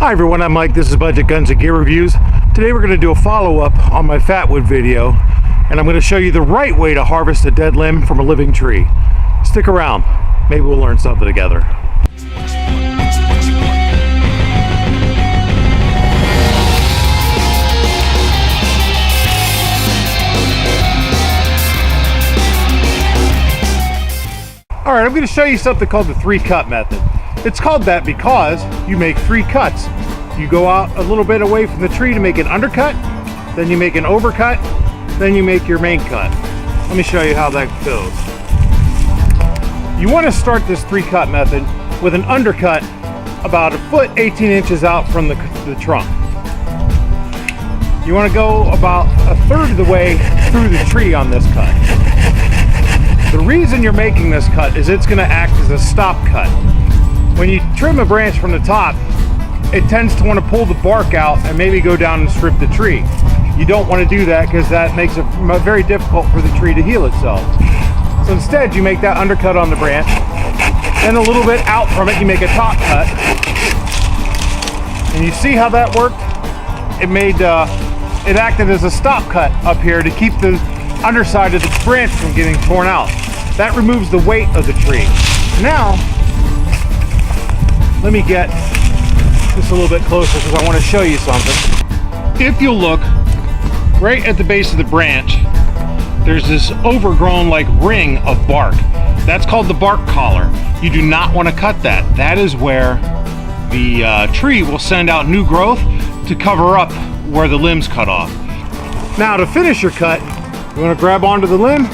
Hi everyone, I'm Mike. This is Budget Guns and Gear Reviews. Today we're going to do a follow-up on my Fatwood video, and I'm going to show you the right way to harvest a dead limb from a living tree. Stick around. Maybe we'll learn something together. Alright, I'm going to show you something called the 3-cut method. It's called that because you make 3 cuts. You go out a little bit away from the tree to make an undercut, then you make an overcut, then you make your main cut. Let me show you how that goes. You want to start this 3-cut method with an undercut about 1 foot 18 inches out from the trunk. You want to go about 1/3 of the way through the tree on this cut. The reason you're making this cut is it's going to act as a stop cut. When you trim a branch from the top, it tends to want to pull the bark out and maybe go down and strip the tree. You don't want to do that because that makes it very difficult for the tree to heal itself. So instead, you make that undercut on the branch, then a little bit out from it, you make a top cut. And you see how that worked? It acted as a stop cut up here to keep the underside of the branch from getting torn out. That removes the weight of the tree. Now, let me get just a little bit closer because I want to show you something. If you look right at the base of the branch, there's this overgrown like ring of bark. That's called the bark collar. You do not want to cut that. That is where the tree will send out new growth to cover up where the limb's cut off. Now to finish your cut, you want to grab onto the limb,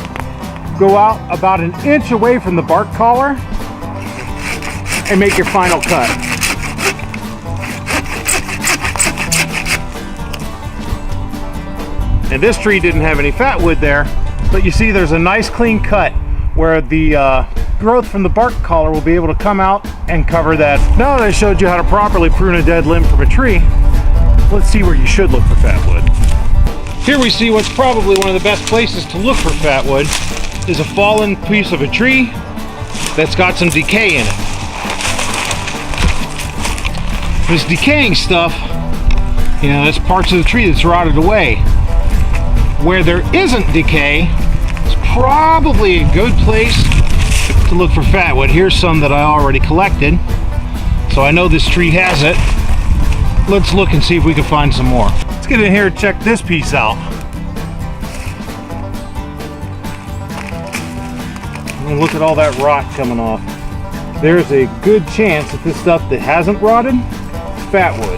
go out about 1 inch away from the bark collar, and make your final cut. And this tree didn't have any fatwood there, but you see there's a nice clean cut where the growth from the bark collar will be able to come out and cover that. Now that I showed you how to properly prune a dead limb from a tree, let's see where you should look for fatwood. Here we see what's probably one of the best places to look for fatwood is a fallen piece of a tree that's got some decay in it. This decaying stuff, you know, that's parts of the tree that's rotted away. Where there isn't decay, it's probably a good place to look for fatwood. Here's some that I already collected, so I know this tree has it. Let's look and see if we can find some more. Let's get in here and check this piece out. And look at all that rot coming off. There's a good chance that this stuff that hasn't rotted, fatwood.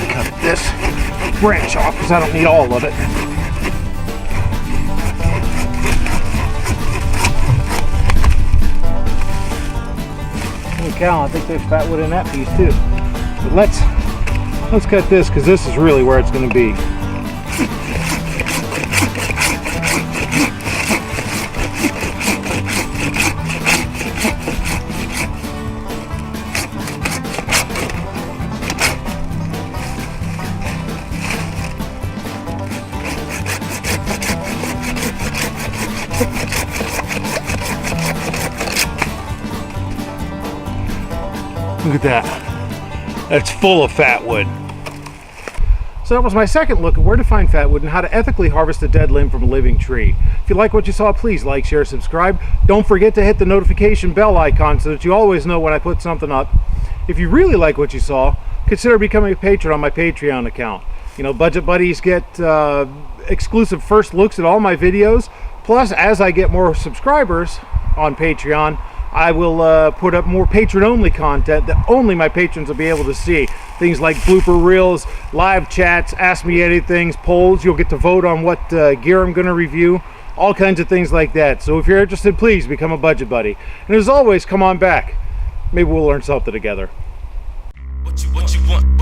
Cut this branch off because I don't need all of it. Holy cow, I think there's fatwood in that piece too. But let's cut this because this is really where it's going to be. Look at that. That's full of fatwood. So that was my second look at where to find fatwood and how to ethically harvest a dead limb from a living tree. If you like what you saw, please like, share, subscribe. Don't forget to hit the notification bell icon so that you always know when I put something up. If you really like what you saw, consider becoming a patron on my Patreon account. You know, Budget Buddies get exclusive first looks at all my videos. Plus, as I get more subscribers on Patreon, I will put up more patron-only content that only my patrons will be able to see. Things like blooper reels, live chats, ask me anything, polls. You'll get to vote on what gear I'm going to review, all kinds of things like that. So if you're interested, please become a Budget Buddy. And as always, come on back. Maybe we'll learn something together. What you want?